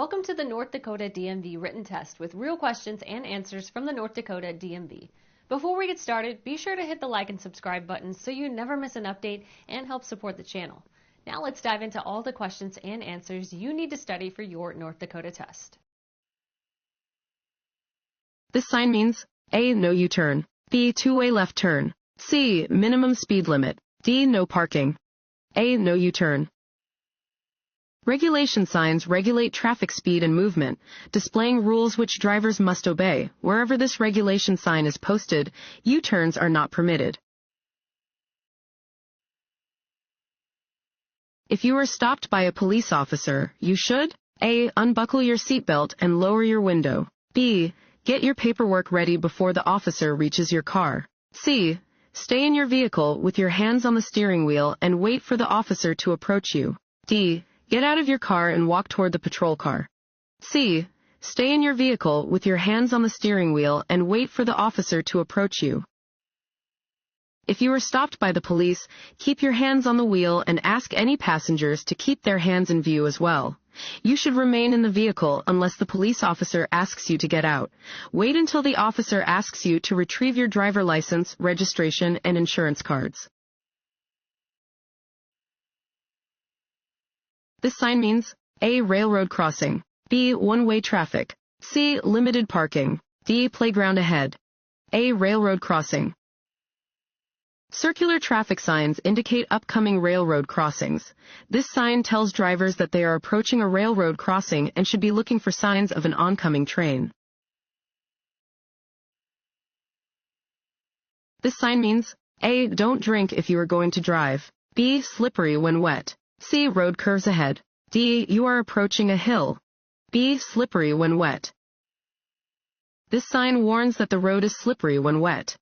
Welcome to the North Dakota DMV written test with real questions and answers from the North Dakota DMV. Before we get started, be sure to hit the like and subscribe buttons so you never miss an update and help support the channel. Now let's dive into all the questions and answers you need to study for your North Dakota test. This sign means A. No U-turn, B. Two-way left turn, C. Minimum speed limit, D. No parking. A. No U-turn. Regulation signs regulate traffic speed and movement, displaying rules which drivers must obey. Wherever this regulation sign is posted, U-turns are not permitted. If you are stopped by a police officer, you should A. Unbuckle your seatbelt and lower your window, B. Get your paperwork ready before the officer reaches your car, C. Stay in your vehicle with your hands on the steering wheel and wait for the officer to approach you, D. Get out of your car and walk toward the patrol car. C. Stay in your vehicle with your hands on the steering wheel and wait for the officer to approach you. If you are stopped by the police, keep your hands on the wheel and ask any passengers to keep their hands in view as well. You should remain in the vehicle unless the police officer asks you to get out. Wait until the officer asks you to retrieve your driver license, registration, and insurance cards. This sign means A. Railroad crossing, B. One-way traffic, C. Limited parking, D. Playground ahead. A. Railroad crossing. Circular traffic signs indicate upcoming railroad crossings. This sign tells drivers that they are approaching a railroad crossing and should be looking for signs of an oncoming train. This sign means A. Don't drink if you are going to drive, B. Slippery when wet, C. Road curves ahead, D. You are approaching a hill, B. Slippery when wet. This sign warns that the road is slippery when wet.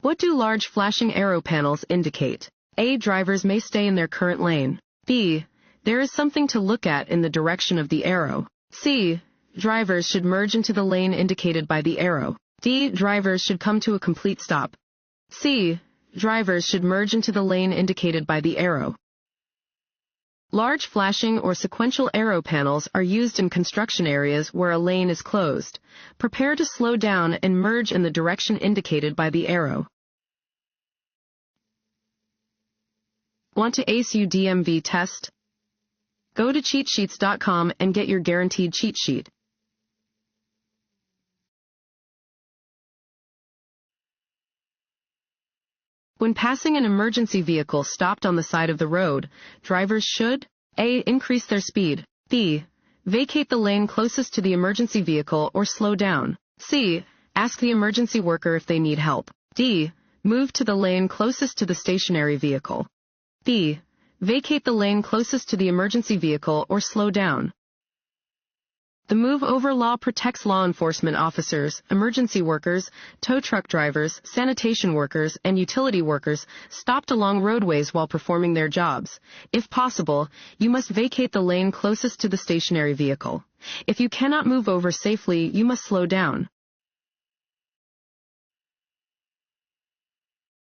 What do large flashing arrow panels indicate? A. Drivers may stay in their current lane, B. There is something to look at in the direction of the arrow, C. Drivers should merge into the lane indicated by the arrow, D. Drivers should come to a complete stop, C. Drivers should merge into the lane indicated by the arrow. Large flashing or sequential arrow panels are used in construction areas where a lane is closed. Prepare to slow down and merge in the direction indicated by the arrow. Want to ace your DMV test? Go to cheatsheets.com and get your guaranteed cheat sheet. When passing an emergency vehicle stopped on the side of the road, drivers should A. Increase their speed, B. Vacate the lane closest to the emergency vehicle or slow down, C. Ask the emergency worker if they need help, D. Move to the lane closest to the stationary vehicle, B. Vacate the lane closest to the emergency vehicle or slow down. The move over law protects law enforcement officers, emergency workers, tow truck drivers, sanitation workers, and utility workers stopped along roadways while performing their jobs. If possible, you must vacate the lane closest to the stationary vehicle. If you cannot move over safely, you must slow down.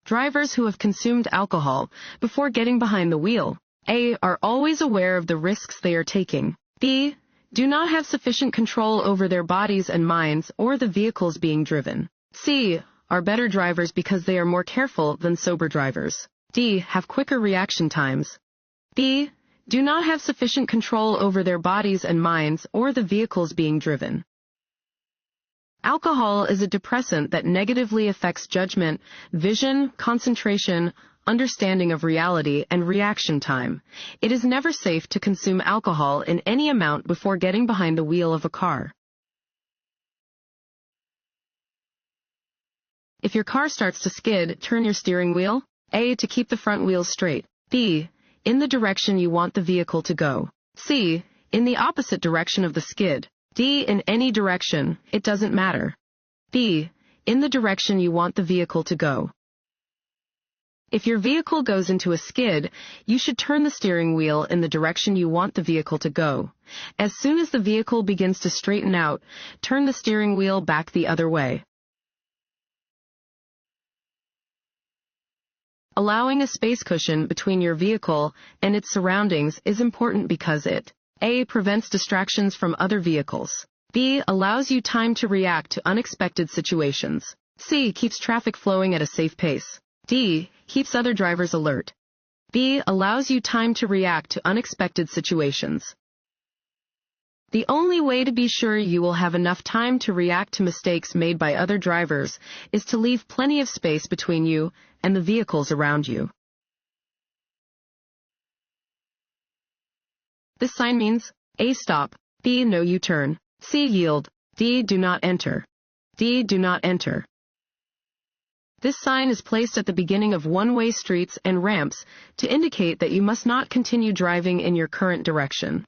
Drivers who have consumed alcohol before getting behind the wheel, A. Are always aware of the risks they are taking, B. Do not have sufficient control over their bodies and minds or the vehicles being driven, C. Are better drivers because they are more careful than sober drivers, D. Have quicker reaction times, B. Do not have sufficient control over their bodies and minds or the vehicles being driven. Alcohol is a depressant that negatively affects judgment, vision, concentration, understanding of reality, and reaction time. It is never safe to consume alcohol in any amount before getting behind the wheel of a car. If your car starts to skid, turn your steering wheel, A. To keep the front wheels straight, B. In the direction you want the vehicle to go, C. In the opposite direction of the skid, D. In any direction, it doesn't matter, B. In the direction you want the vehicle to go. If your vehicle goes into a skid, you should turn the steering wheel in the direction you want the vehicle to go. As soon as the vehicle begins to straighten out, turn the steering wheel back the other way. Allowing a space cushion between your vehicle and its surroundings is important because it A. Prevents distractions from other vehicles. B. Allows you time to react to unexpected situations. C. Keeps traffic flowing at a safe pace. D. Keeps other drivers alert. B. Allows you time to react to unexpected situations. The only way to be sure you will have enough time to react to mistakes made by other drivers is to leave plenty of space between you and the vehicles around you. This sign means A. Stop. B. No U-turn. C. Yield. D. Do not enter. D. Do not enter. This sign is placed at the beginning of one-way streets and ramps to indicate that you must not continue driving in your current direction.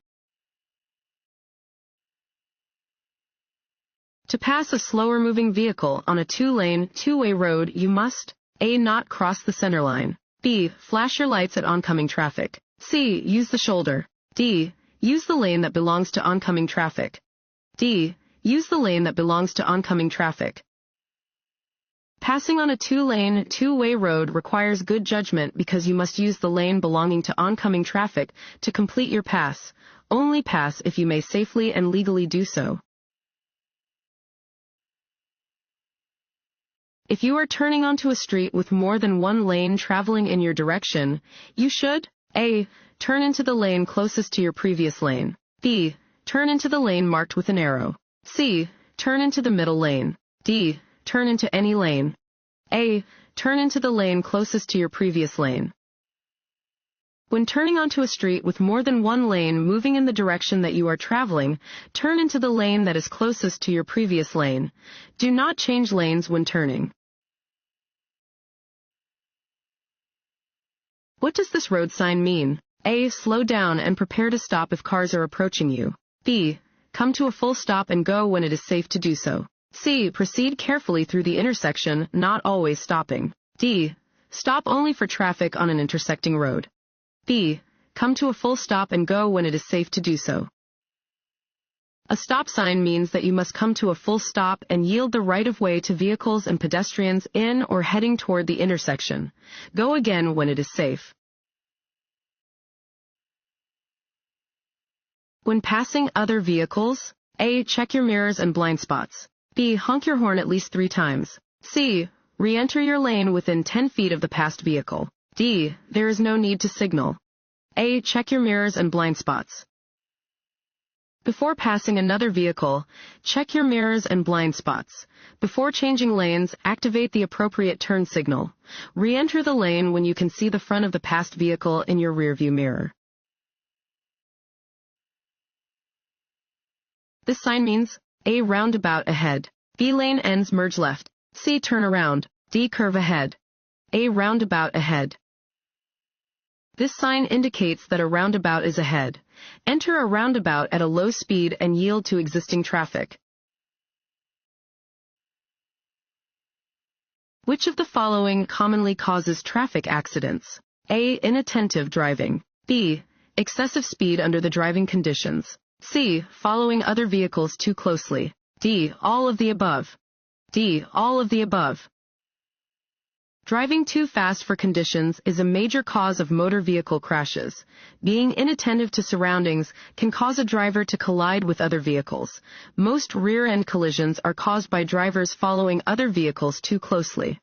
To pass a slower-moving vehicle on a two-lane, two-way road, you must A. Not cross the center line. B. Flash your lights at oncoming traffic. C. Use the shoulder. D. Use the lane that belongs to oncoming traffic. D. Use the lane that belongs to oncoming traffic. Passing on a two-lane, two-way road requires good judgment because you must use the lane belonging to oncoming traffic to complete your pass. Only pass if you may safely and legally do so. If you are turning onto a street with more than one lane traveling in your direction, you should A. Turn into the lane closest to your previous lane. B. Turn into the lane marked with an arrow. C. Turn into the middle lane. D. Turn into any lane. A. Turn into the lane closest to your previous lane. When turning onto a street with more than one lane moving in the direction that you are traveling, turn into the lane that is closest to your previous lane. Do not change lanes when turning. What does this road sign mean? A. Slow down and prepare to stop if cars are approaching you. B. Come to a full stop and go when it is safe to do so. C. Proceed carefully through the intersection, not always stopping. D. Stop only for traffic on an intersecting road. B. Come to a full stop and go when it is safe to do so. A stop sign means that you must come to a full stop and yield the right-of-way to vehicles and pedestrians in or heading toward the intersection. Go again when it is safe. When passing other vehicles, A. Check your mirrors and blind spots. B. Honk your horn at least 3 times. C. Re-enter your lane within 10 feet of the passed vehicle. D. There is no need to signal. A. Check your mirrors and blind spots. Before passing another vehicle, check your mirrors and blind spots. Before changing lanes, activate the appropriate turn signal. Re-enter the lane when you can see the front of the passed vehicle in your rearview mirror. This sign means A. Roundabout ahead. B. Lane ends merge left. C. Turn around. D. Curve ahead. A. Roundabout ahead. This sign indicates that a roundabout is ahead. Enter a roundabout at a low speed and yield to existing traffic. Which of the following commonly causes traffic accidents? A. Inattentive driving. B. Excessive speed under the driving conditions. C. Following other vehicles too closely. D. All of the above. D. All of the above. Driving too fast for conditions is a major cause of motor vehicle crashes. Being inattentive to surroundings can cause a driver to collide with other vehicles. Most rear-end collisions are caused by drivers following other vehicles too closely.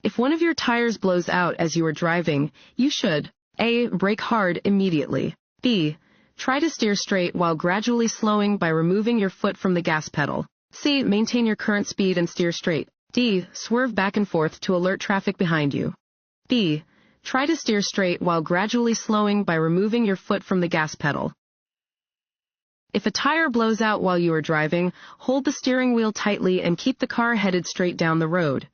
If one of your tires blows out as you are driving, you should A. Brake hard immediately. B. Try to steer straight while gradually slowing by removing your foot from the gas pedal. C. Maintain your current speed and steer straight. D. Swerve back and forth to alert traffic behind you. B. Try to steer straight while gradually slowing by removing your foot from the gas pedal. If a tire blows out while you are driving, hold the steering wheel tightly and keep the car headed straight down the road.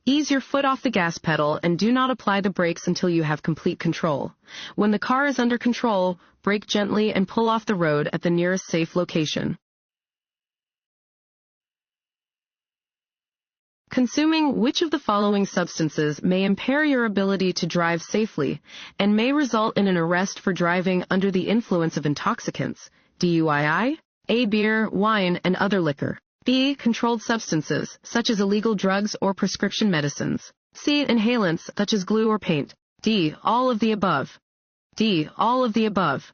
Ease your foot off the gas pedal and do not apply the brakes until you have complete control. When the car is under control, brake gently and pull off the road at the nearest safe location. Consuming which of the following substances may impair your ability to drive safely and may result in an arrest for driving under the influence of intoxicants? DUI, A. Beer, wine, and other liquor. B. Controlled substances, such as illegal drugs or prescription medicines. C. Inhalants, such as glue or paint. D. All of the above. D. All of the above.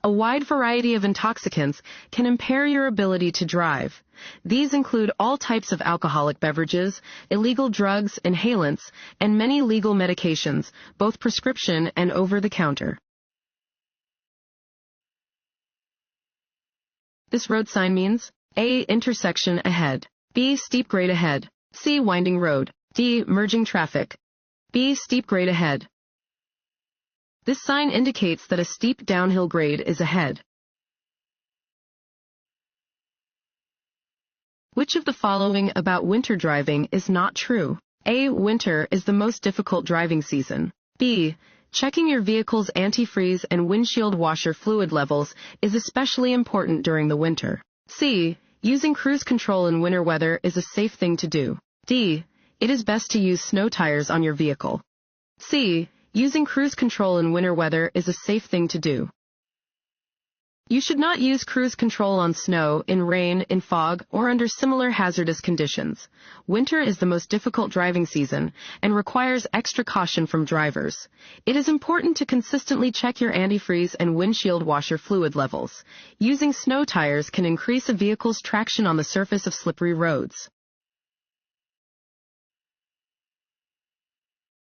A wide variety of intoxicants can impair your ability to drive. These include all types of alcoholic beverages, illegal drugs, inhalants, and many legal medications, both prescription and over-the-counter. This road sign means A. Intersection ahead. B. Steep grade ahead. C. Winding road. D. Merging traffic. B. Steep grade ahead. This sign indicates that a steep downhill grade is ahead. Which of the following about winter driving is not true? A. Winter is the most difficult driving season. B. Checking your vehicle's antifreeze and windshield washer fluid levels is especially important during the winter. C. Using cruise control in winter weather is a safe thing to do. D. It is best to use snow tires on your vehicle. C. Using cruise control in winter weather is a safe thing to do. You should not use cruise control on snow, in rain, in fog, or under similar hazardous conditions. Winter is the most difficult driving season and requires extra caution from drivers. It is important to consistently check your antifreeze and windshield washer fluid levels. Using snow tires can increase a vehicle's traction on the surface of slippery roads.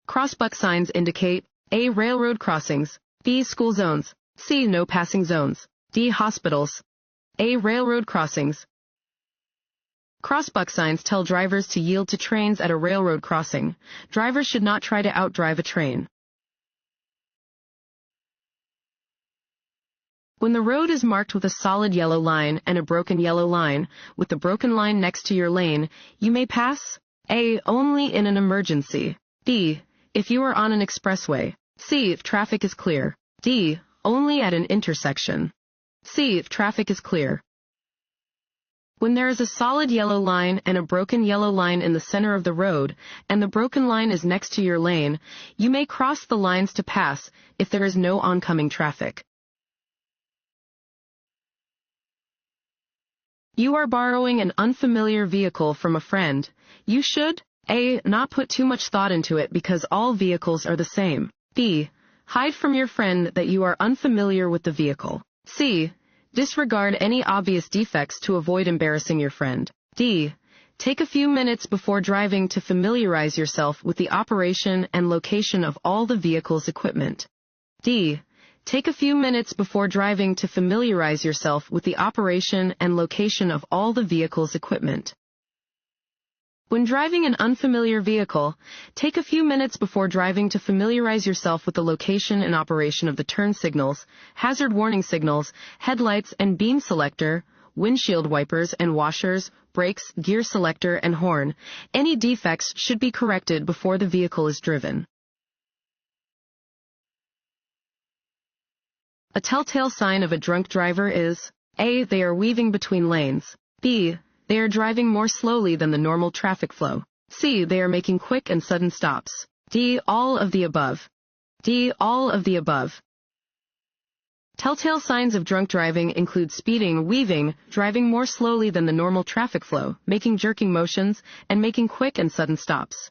Crossbuck signs indicate A. Railroad crossings, B. School zones, C. No passing zones, D. Hospitals. A. Railroad crossings. Crossbuck signs tell drivers to yield to trains at a railroad crossing. Drivers should not try to outdrive a train. When the road is marked with a solid yellow line and a broken yellow line, with the broken line next to your lane, you may pass A. Only in an emergency. B. If you are on an expressway. C. If traffic is clear. D. Only at an intersection. C. If traffic is clear. When there is a solid yellow line and a broken yellow line in the center of the road, and the broken line is next to your lane, you may cross the lines to pass if there is no oncoming traffic. You are borrowing an unfamiliar vehicle from a friend. You should A. Not put too much thought into it because all vehicles are the same. B. Hide from your friend that you are unfamiliar with the vehicle. C. Disregard any obvious defects to avoid embarrassing your friend. D. Take a few minutes before driving to familiarize yourself with the operation and location of all the vehicle's equipment. D. Take a few minutes before driving to familiarize yourself with the operation and location of all the vehicle's equipment. When driving an unfamiliar vehicle, take a few minutes before driving to familiarize yourself with the location and operation of the turn signals, hazard warning signals, headlights and beam selector, windshield wipers and washers, brakes, gear selector, and horn. Any defects should be corrected before the vehicle is driven. A telltale sign of a drunk driver is A. They are weaving between lanes. B. They are driving more slowly than the normal traffic flow. C. They are making quick and sudden stops. D. All of the above. D. All of the above. Telltale signs of drunk driving include speeding, weaving, driving more slowly than the normal traffic flow, making jerking motions, and making quick and sudden stops.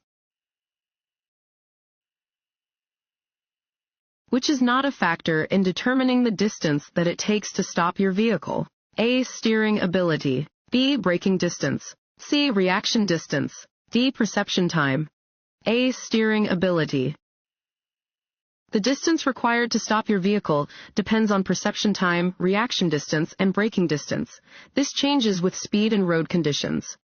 Which is not a factor in determining the distance that it takes to stop your vehicle? A. Steering ability. B. Braking distance. C. Reaction distance. D. Perception time. A. Steering ability. The distance required to stop your vehicle depends on perception time, reaction distance, and braking distance. This changes with speed and road conditions.